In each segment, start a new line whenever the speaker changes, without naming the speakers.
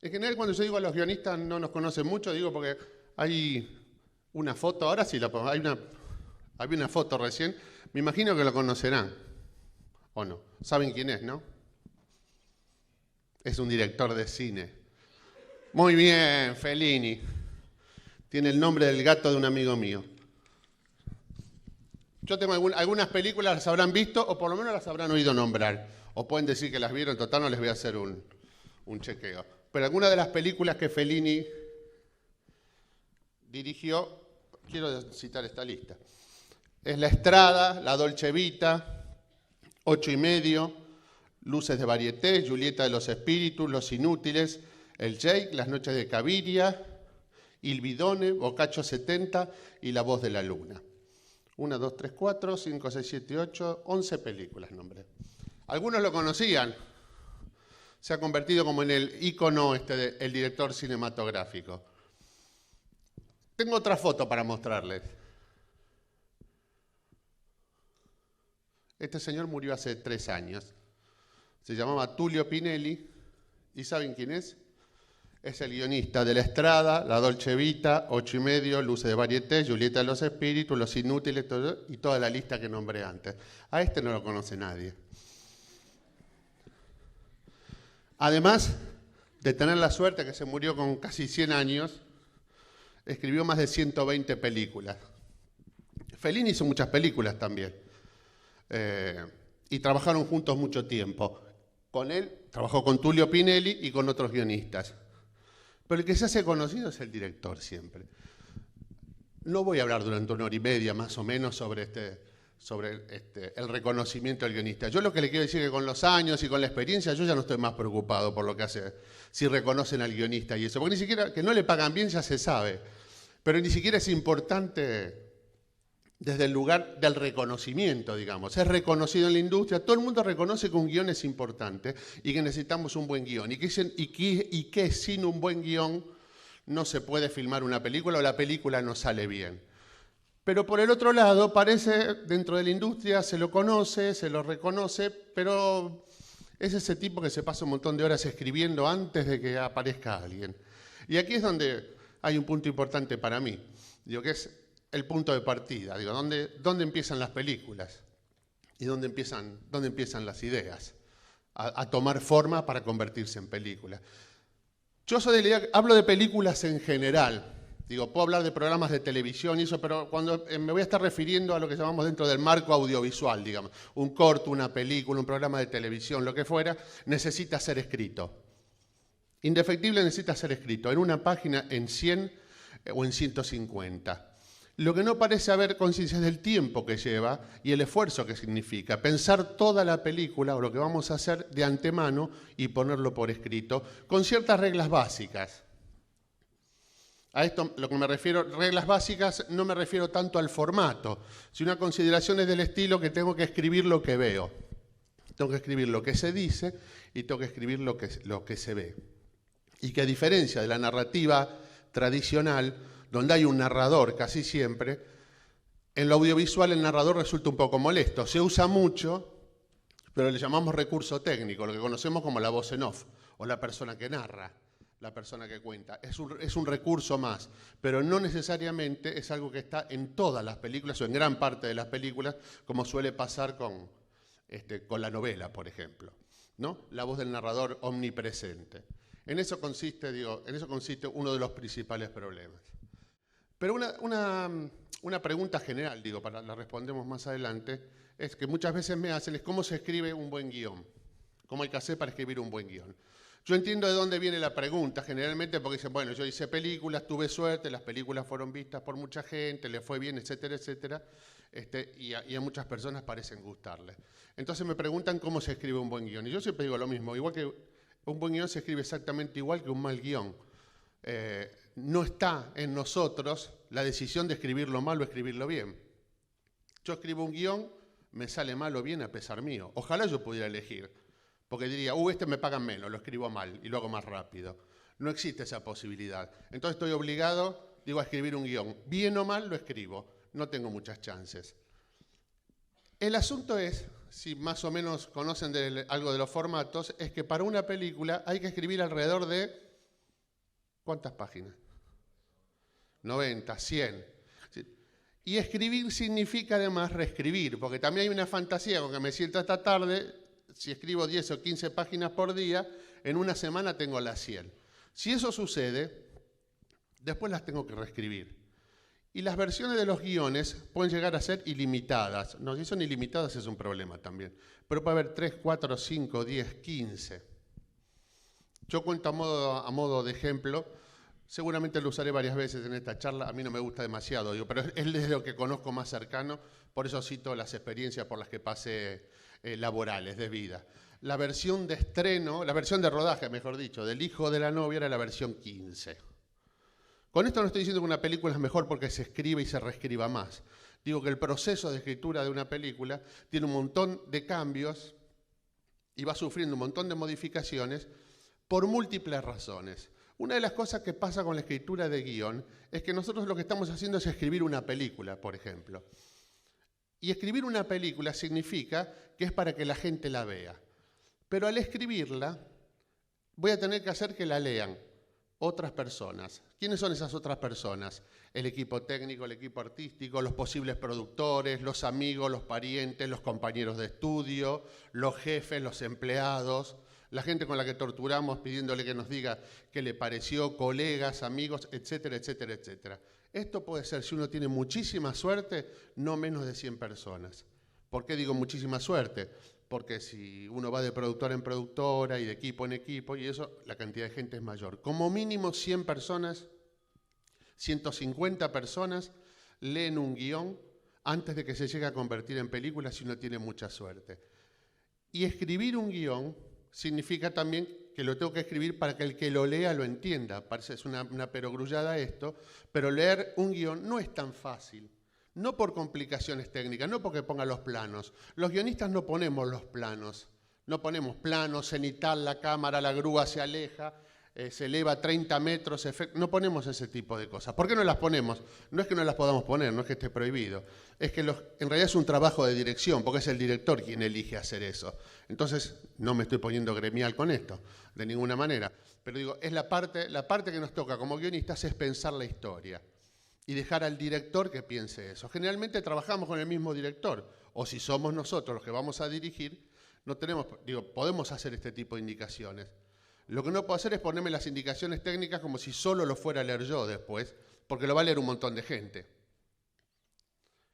En general, cuando yo digo a los guionistas no nos conocen mucho, digo porque hay una foto, ahora sí la pongo, había una foto recién, me imagino que lo conocerán, ¿o no? ¿Saben quién es, no? Es un director de cine. Muy bien, Fellini. Tiene el nombre del gato de un amigo mío. Yo tengo algunas películas, las habrán visto o por lo menos las habrán oído nombrar. O pueden decir que las vieron, en total no les voy a hacer un chequeo. Pero algunas de las películas que Fellini dirigió, quiero citar esta lista. Es La Estrada, La Dolce Vita, 8 y medio, Luces de Varieté, Julieta de los Espíritus, Los Inútiles, El Jake, Las Noches de Caviria, Il Bidone, Boccaccio 70 y La Voz de la Luna. 1, 2, 3, 4, 5, 6, 7, 8, 11 películas nombré. Algunos lo conocían. Se ha convertido como en el ícono el director cinematográfico. Tengo otra foto para mostrarles. Este señor murió hace 3 años. Se llamaba Tullio Pinelli. ¿Y saben quién es? Es el guionista de La Estrada, La Dolce Vita, 8 y medio, Luces de Varieté, Julieta de los Espíritus, Los Inútiles y toda la lista que nombré antes. A este no lo conoce nadie. Además de tener la suerte que se murió con casi 100 años, escribió más de 120 películas. Fellini hizo muchas películas también. Y trabajaron juntos mucho tiempo. Con él trabajó con Tullio Pinelli y con otros guionistas. Pero el que se hace conocido es el director siempre. No voy a hablar durante 1 hora y media más o menos sobre el reconocimiento del guionista. Yo lo que le quiero decir es que con los años y con la experiencia yo ya no estoy más preocupado por lo que hace, si reconocen al guionista y eso. Porque ni siquiera que no le pagan bien ya se sabe. Pero ni siquiera es importante desde el lugar del reconocimiento, digamos. Es reconocido en la industria, todo el mundo reconoce que un guión es importante y que necesitamos un buen guión. Y que sin un buen guión no se puede filmar una película o la película no sale bien. Pero por el otro lado, parece, dentro de la industria se lo conoce, se lo reconoce, pero es ese tipo que se pasa un montón de horas escribiendo antes de que aparezca alguien. Y aquí es donde hay un punto importante para mí, digo, que es el punto de partida, digo, ¿dónde empiezan las películas? ¿Y dónde empiezan las ideas? A tomar forma para convertirse en películas. Yo soy de la idea, hablo de películas en general, digo, puedo hablar de programas de televisión y eso, pero cuando me voy a estar refiriendo a lo que llamamos dentro del marco audiovisual, digamos, un corto, una película, un programa de televisión, lo que fuera, necesita ser escrito. Indefectible necesita ser escrito, en una página, en 100 o en 150. Lo que no parece haber conciencia es del tiempo que lleva y el esfuerzo que significa. Pensar toda la película o lo que vamos a hacer de antemano y ponerlo por escrito, con ciertas reglas básicas. A esto lo que me refiero, reglas básicas, no me refiero tanto al formato, sino a consideraciones del estilo que tengo que escribir lo que veo. Tengo que escribir lo que se dice y tengo que escribir lo que se ve. Y que a diferencia de la narrativa tradicional, donde hay un narrador casi siempre, en lo audiovisual el narrador resulta un poco molesto. Se usa mucho, pero le llamamos recurso técnico, lo que conocemos como la voz en off, o la persona que narra, la persona que cuenta. Es un recurso más, pero no necesariamente es algo que está en todas las películas o en gran parte de las películas, como suele pasar con la novela, por ejemplo, ¿no? La voz del narrador omnipresente. En eso consiste uno de los principales problemas. Pero una pregunta general, la respondemos más adelante, es que muchas veces me hacen, es cómo se escribe un buen guión, cómo hay que hacer para escribir un buen guión. Yo entiendo de dónde viene la pregunta, generalmente porque dicen, bueno, yo hice películas, tuve suerte, las películas fueron vistas por mucha gente, le fue bien, etcétera, etcétera, y a muchas personas parecen gustarles. Entonces me preguntan cómo se escribe un buen guión, y yo siempre digo lo mismo, igual que un buen guión se escribe exactamente igual que un mal guión. No está en nosotros la decisión de escribirlo mal o escribirlo bien. Yo escribo un guión, me sale mal o bien a pesar mío. Ojalá yo pudiera elegir, porque diría, me pagan menos, lo escribo mal y lo hago más rápido. No existe esa posibilidad. Entonces estoy obligado, a escribir un guión. Bien o mal lo escribo, no tengo muchas chances. El asunto es, si más o menos conocen algo de los formatos, es que para una película hay que escribir alrededor de ¿Cuántas páginas? 90, 100. Y escribir significa además reescribir, porque también hay una fantasía con que me siento esta tarde, si escribo 10 o 15 páginas por día, en una semana tengo las 100. Si eso sucede, después las tengo que reescribir. Y las versiones de los guiones pueden llegar a ser ilimitadas. No, si son ilimitadas es un problema también. Pero puede haber 3, 4, 5, 10, 15. Yo cuento a modo de ejemplo. Seguramente lo usaré varias veces en esta charla, a mí no me gusta demasiado, pero es de lo que conozco más cercano, por eso cito las experiencias por las que pasé laborales, de vida. La versión de estreno, la versión de rodaje, mejor dicho, del Hijo de la Novia era la versión 15. Con esto no estoy diciendo que una película es mejor porque se escribe y se reescriba más. Digo que el proceso de escritura de una película tiene un montón de cambios y va sufriendo un montón de modificaciones por múltiples razones. Una de las cosas que pasa con la escritura de guión es que nosotros lo que estamos haciendo es escribir una película, por ejemplo. Y escribir una película significa que es para que la gente la vea. Pero al escribirla, voy a tener que hacer que la lean otras personas. ¿Quiénes son esas otras personas? El equipo técnico, el equipo artístico, los posibles productores, los amigos, los parientes, los compañeros de estudio, los jefes, los empleados, la gente con la que torturamos pidiéndole que nos diga qué le pareció, colegas, amigos, etcétera, etcétera, etcétera. Esto puede ser, si uno tiene muchísima suerte, no menos de 100 personas. ¿Por qué digo muchísima suerte? Porque si uno va de productora en productora y de equipo en equipo, y eso, la cantidad de gente es mayor. Como mínimo 100 personas, 150 personas leen un guión antes de que se llegue a convertir en película si uno tiene mucha suerte. Y escribir un guión significa también que lo tengo que escribir para que el que lo lea lo entienda. Parece es una perogrullada esto, pero leer un guión no es tan fácil. No por complicaciones técnicas, no porque ponga los planos. Los guionistas no ponemos los planos. No ponemos planos, cenital, la cámara, la grúa se aleja, se eleva 30 metros, no ponemos ese tipo de cosas. ¿Por qué no las ponemos? No es que no las podamos poner, no es que esté prohibido. Es que en realidad es un trabajo de dirección, porque es el director quien elige hacer eso. Entonces, no me estoy poniendo gremial con esto, de ninguna manera. Pero digo, es la parte que nos toca como guionistas es pensar la historia y dejar al director que piense eso. Generalmente trabajamos con el mismo director, o si somos nosotros los que vamos a dirigir, no tenemos, podemos hacer este tipo de indicaciones. Lo que no puedo hacer es ponerme las indicaciones técnicas como si solo lo fuera a leer yo después, porque lo va a leer un montón de gente.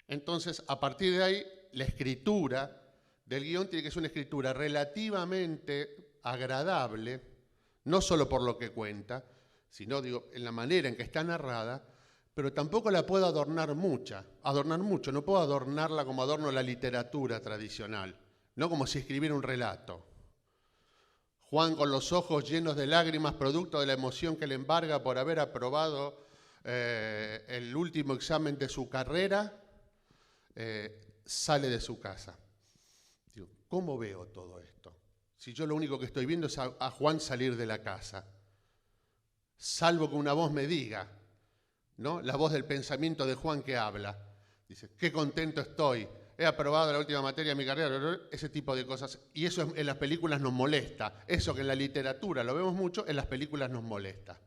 Entonces, a partir de ahí, la escritura del guión tiene que ser una escritura relativamente agradable, no solo por lo que cuenta, sino en la manera en que está narrada, pero tampoco la puedo adornar mucho, no puedo adornarla como adorno la literatura tradicional, no como si escribiera un relato. Juan con los ojos llenos de lágrimas, producto de la emoción que le embarga por haber aprobado el último examen de su carrera, sale de su casa. Digo, ¿cómo veo todo esto? Si yo lo único que estoy viendo es a Juan salir de la casa, salvo que una voz me diga, ¿no? La voz del pensamiento de Juan que habla. Dice, qué contento estoy, he aprobado la última materia de mi carrera, ese tipo de cosas. Y eso en las películas nos molesta. Eso que en la literatura lo vemos mucho, en las películas nos molesta.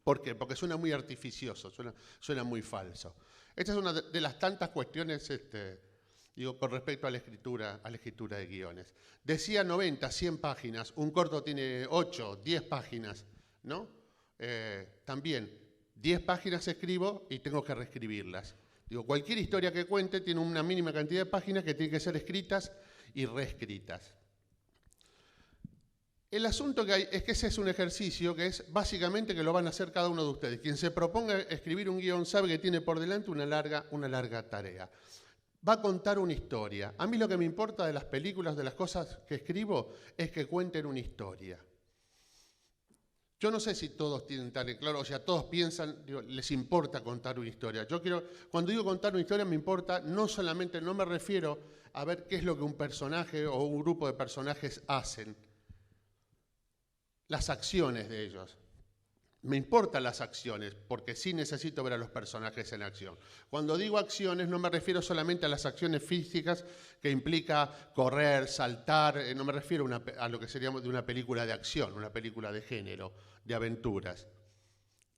¿Por qué? Porque suena muy artificioso, suena muy falso. Esta es una de las tantas cuestiones, con respecto a la escritura de guiones. Decía 90, 100 páginas, un corto tiene 8, 10 páginas, ¿no? También, 10 páginas escribo y tengo que reescribirlas. Cualquier historia que cuente tiene una mínima cantidad de páginas que tienen que ser escritas y reescritas. El asunto que hay es que ese es un ejercicio que es básicamente que lo van a hacer cada uno de ustedes. Quien se proponga escribir un guión sabe que tiene por delante una larga tarea. Va a contar una historia. A mí lo que me importa de las películas, de las cosas que escribo, es que cuenten una historia. Yo no sé si todos tienen tan claro, o sea, todos piensan, les importa contar una historia. Cuando digo contar una historia me importa, no me refiero a ver qué es lo que un personaje o un grupo de personajes hacen, las acciones de ellos. Me importan las acciones, porque sí necesito ver a los personajes en acción. Cuando digo acciones, no me refiero solamente a las acciones físicas que implica correr, saltar, no me refiero a lo que sería de una película de acción, una película de género, de aventuras.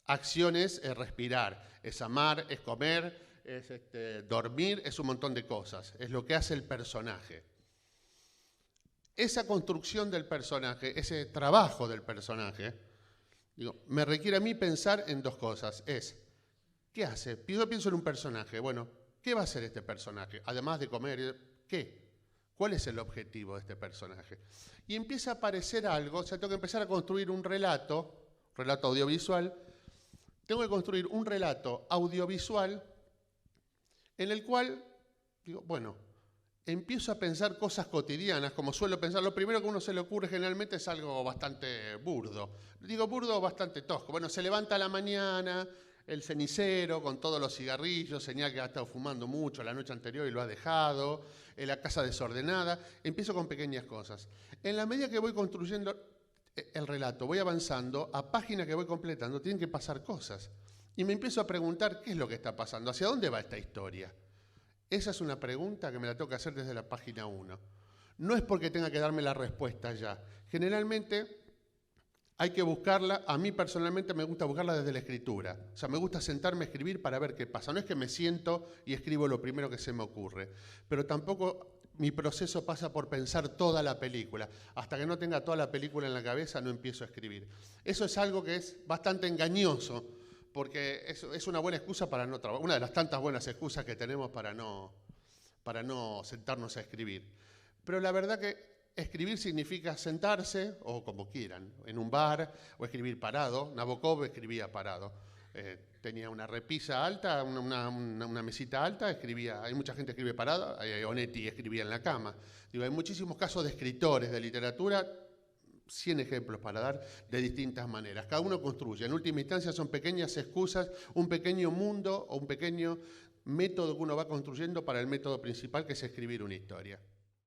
Acciones es respirar, es amar, es comer, es dormir, es un montón de cosas. Es lo que hace el personaje. Esa construcción del personaje, ese trabajo del personaje, me requiere a mí pensar en dos cosas. ¿Qué hace? Yo pienso en un personaje. Bueno, ¿qué va a hacer este personaje? Además de comer, ¿qué? ¿Cuál es el objetivo de este personaje? Y empieza a aparecer algo, o sea, tengo que empezar a construir un relato audiovisual. Tengo que construir un relato audiovisual en el cual, empiezo a pensar cosas cotidianas, como suelo pensar. Lo primero que a uno se le ocurre generalmente es algo bastante burdo. Digo burdo, bastante tosco. Bueno, se levanta a la mañana, el cenicero con todos los cigarrillos, señal que ha estado fumando mucho la noche anterior y lo ha dejado, la casa desordenada. Empiezo con pequeñas cosas. En la medida que voy construyendo el relato, voy avanzando, a páginas que voy completando, tienen que pasar cosas. Y me empiezo a preguntar qué es lo que está pasando, hacia dónde va esta historia. Esa es una pregunta que me la tengo que hacer desde la página 1. No es porque tenga que darme la respuesta ya. Generalmente hay que buscarla, a mí personalmente me gusta buscarla desde la escritura. O sea, me gusta sentarme a escribir para ver qué pasa. No es que me siento y escribo lo primero que se me ocurre, pero tampoco mi proceso pasa por pensar toda la película. Hasta que no tenga toda la película en la cabeza no empiezo a escribir. Eso es algo que es bastante engañoso, porque es una buena excusa para no trabajar, una de las tantas buenas excusas que tenemos para no sentarnos a escribir. Pero la verdad que escribir significa sentarse, o como quieran, en un bar, o escribir parado. Nabokov escribía parado. Tenía una repisa alta, una mesita alta, escribía. Hay mucha gente que escribe parada, Onetti escribía en la cama. Hay muchísimos casos de escritores de literatura, 100 ejemplos para dar de distintas maneras. Cada uno construye. En última instancia son pequeñas excusas, un pequeño mundo o un pequeño método que uno va construyendo para el método principal, que es escribir una historia.